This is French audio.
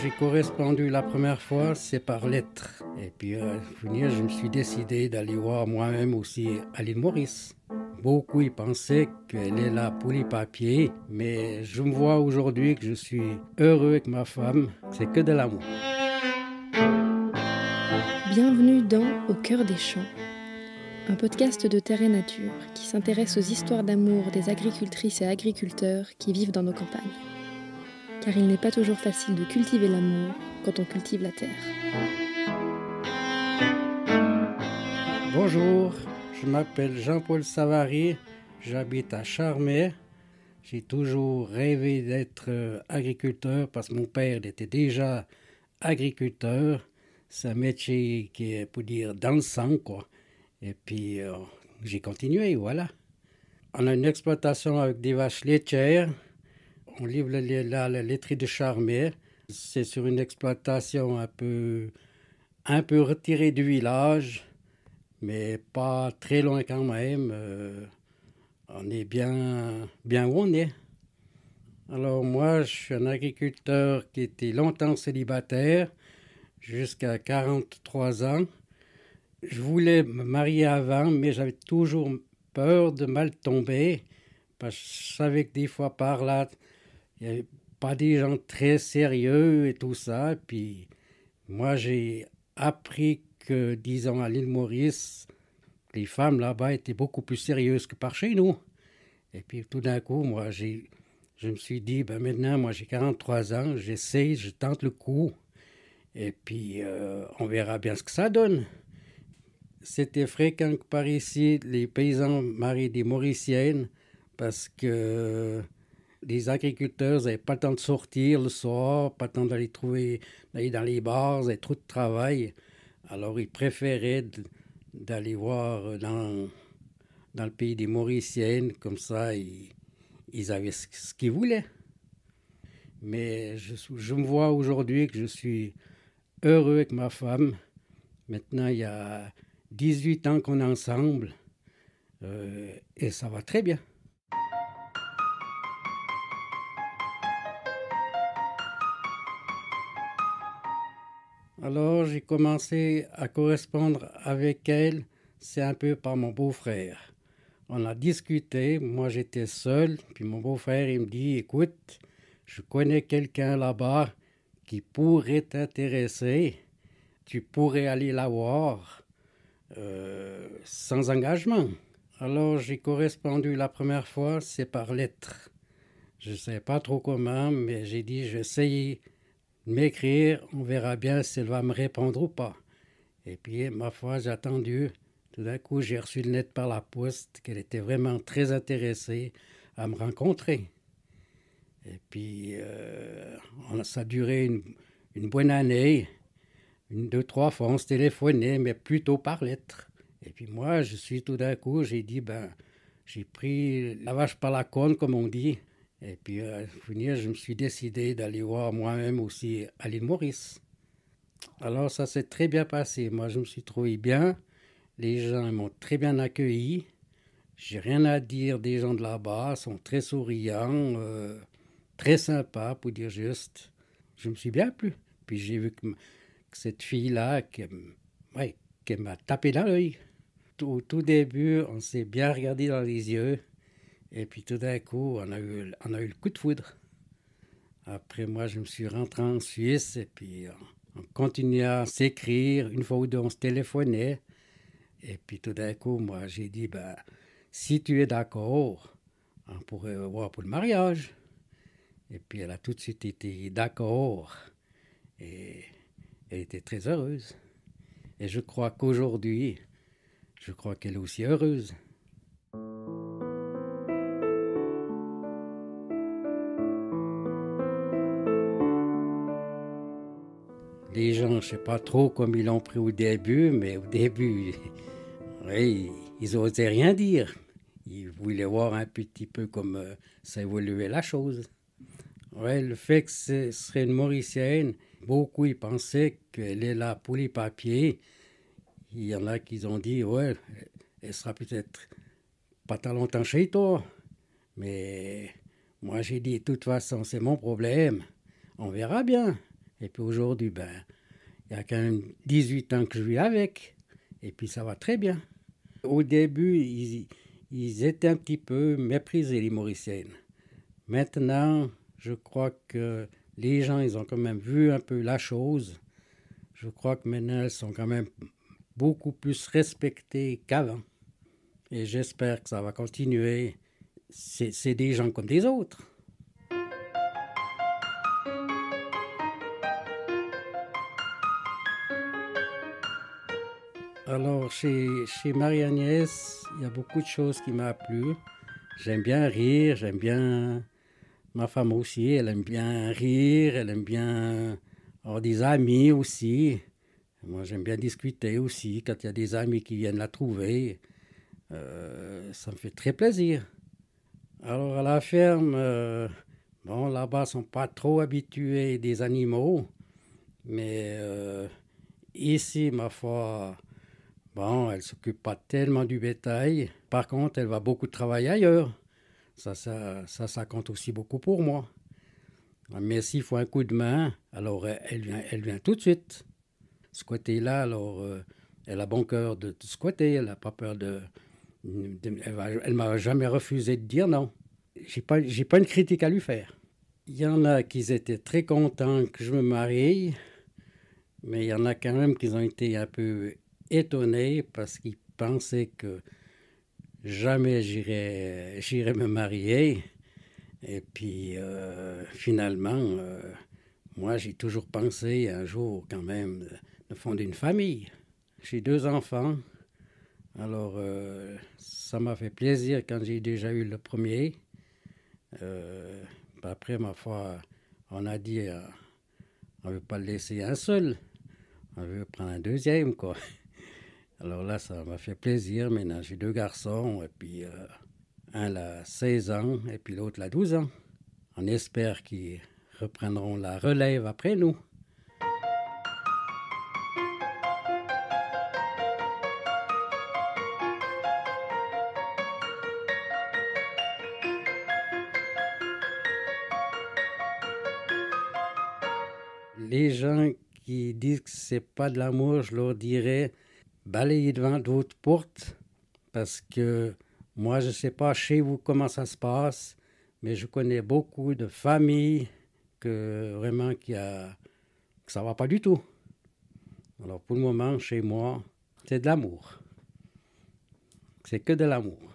j'ai correspondu la première fois, c'est par lettre. Et puis, je me suis décidé d'aller voir moi-même aussi à l'île Maurice. Beaucoup y pensaient qu'elle est là pour les papiers, mais je me vois aujourd'hui que je suis heureux avec ma femme, c'est que de l'amour. Bienvenue dans Au cœur des champs, un podcast de Terre et Nature qui s'intéresse aux histoires d'amour des agricultrices et agriculteurs qui vivent dans nos campagnes. Car il n'est pas toujours facile de cultiver l'amour quand on cultive la terre. Bonjour, je m'appelle Jean-Paul Savary, j'habite à Charmey. J'ai toujours rêvé d'être agriculteur parce que mon père était déjà agriculteur. C'est un métier qui est, pour dire, dans le sang, quoi. Et puis, j'ai continué, voilà. On a une exploitation avec des vaches laitières. On livre la laiterie de Charmey. C'est sur une exploitation un peu retirée du village, mais pas très loin quand même. On est bien où on est. Alors moi, je suis un agriculteur qui était longtemps célibataire, jusqu'à 43 ans. Je voulais me marier avant, mais j'avais toujours peur de mal tomber, parce que je savais que des fois par là, il n'y avait pas des gens très sérieux et tout ça. Puis moi, j'ai appris que, disons, à l'île Maurice, les femmes là-bas étaient beaucoup plus sérieuses que par chez nous. Et puis tout d'un coup, moi, je me suis dit, maintenant, moi j'ai 43 ans, j'essaye, je tente le coup. Et puis, on verra bien ce que ça donne. C'était fréquent que par ici, les paysans marient des Mauriciennes parce que les agriculteurs n'avaient pas le temps de sortir le soir, pas le temps d'aller dans les bars, ils avaient trop de travail. Alors, ils préféraient d'aller voir dans le pays des Mauriciennes, comme ça, ils avaient ce qu'ils voulaient. Mais je me vois aujourd'hui que je suis heureux avec ma femme. Maintenant, il y a 18 ans qu'on est ensemble et ça va très bien. Alors, j'ai commencé à correspondre avec elle, c'est un peu par mon beau-frère. On a discuté, moi j'étais seul, puis mon beau-frère il me dit, écoute, je connais quelqu'un là-bas qui pourrait t'intéresser, tu pourrais aller la voir sans engagement. Alors j'ai correspondu la première fois, c'est par lettre. Je ne sais pas trop comment, mais j'ai dit, je vais essayer de m'écrire, on verra bien si elle va me répondre ou pas. Et puis, ma foi, j'ai attendu. Tout d'un coup, j'ai reçu une lettre par la poste qu'elle était vraiment très intéressée à me rencontrer. Et puis, ça a duré une bonne année. 2-3 fois, on se téléphonait, mais plutôt par lettre. Et puis moi, tout d'un coup, j'ai dit, j'ai pris la vache par la corne, comme on dit. Et puis, je me suis décidé d'aller voir moi-même aussi à l'île Maurice. Alors, ça s'est très bien passé. Moi, je me suis trouvé bien. Les gens m'ont très bien accueilli. J'ai rien à dire des gens de là-bas. Ils sont très souriants, très sympas, pour dire juste. Je me suis bien plu. Puis j'ai vu que cette fille-là, qui m'a tapé dans l'œil. Au tout début, on s'est bien regardé dans les yeux. Et puis tout d'un coup, on a eu le coup de foudre. Après, moi, je me suis rentré en Suisse et puis on continuait à s'écrire. Une fois ou deux, on se téléphonait. Et puis tout d'un coup, moi, j'ai dit, si tu es d'accord, on pourrait voir pour le mariage. Et puis elle a tout de suite été d'accord. Et elle était très heureuse. Et je crois qu'aujourd'hui, qu'elle est aussi heureuse. Les gens, je ne sais pas trop comme ils l'ont pris au début, mais au début, oui, ils n'osaient rien dire. Ils voulaient voir un petit peu comme ça évoluait la chose. Ouais, le fait que ce serait une Mauricienne, beaucoup ils pensaient qu'elle est là pour les papiers. Il y en a qui ont dit, ouais, elle sera peut-être pas tant longtemps chez toi. Mais moi j'ai dit, de toute façon, c'est mon problème. On verra bien. Et puis aujourd'hui, il y a quand même 18 ans que je vis avec. Et puis ça va très bien. Au début, ils étaient un petit peu méprisés, les Mauriciennes. Maintenant, je crois que les gens, ils ont quand même vu un peu la chose. Je crois que maintenant, elles sont quand même beaucoup plus respectées qu'avant. Et j'espère que ça va continuer. C'est des gens comme des autres. Alors, chez Marie-Agnès, il y a beaucoup de choses qui m'ont plu. J'aime bien rire, j'aime bien... Ma femme aussi, elle aime bien rire, elle aime bien avoir des amis aussi. Moi, j'aime bien discuter aussi quand il y a des amis qui viennent la trouver. Ça me fait très plaisir. Alors, à la ferme, là-bas, ils ne sont pas trop habitués des animaux. Mais ici, ma foi, elle ne s'occupe pas tellement du bétail. Par contre, elle va beaucoup travailler ailleurs. Ça compte aussi beaucoup pour moi. Mais s'il faut un coup de main, alors elle vient tout de suite. Ce côté-là, alors, elle a bon cœur de squatter, elle n'a pas peur elle m'a jamais refusé de dire non. J'ai pas une critique à lui faire. Il y en a qui étaient très contents que je me marie, mais il y en a quand même qui ont été un peu étonnés parce qu'ils pensaient que jamais j'irais me marier. Et puis finalement, moi j'ai toujours pensé un jour quand même de fonder une famille. J'ai 2 enfants, alors ça m'a fait plaisir quand j'ai déjà eu le premier. Après, ma foi, on a dit on ne veut pas le laisser un seul, on veut prendre un deuxième, quoi. Alors là, ça m'a fait plaisir. Maintenant, j'ai 2 garçons, et puis un a 16 ans, et puis l'autre a 12 ans. On espère qu'ils reprendront la relève après nous. Les gens qui disent que c'est pas de l'amour, je leur dirais balayez devant votre porte parce que moi je sais pas chez vous comment ça se passe, mais je connais beaucoup de familles que vraiment que ça va pas du tout. Alors pour le moment chez moi c'est de l'amour, c'est que de l'amour.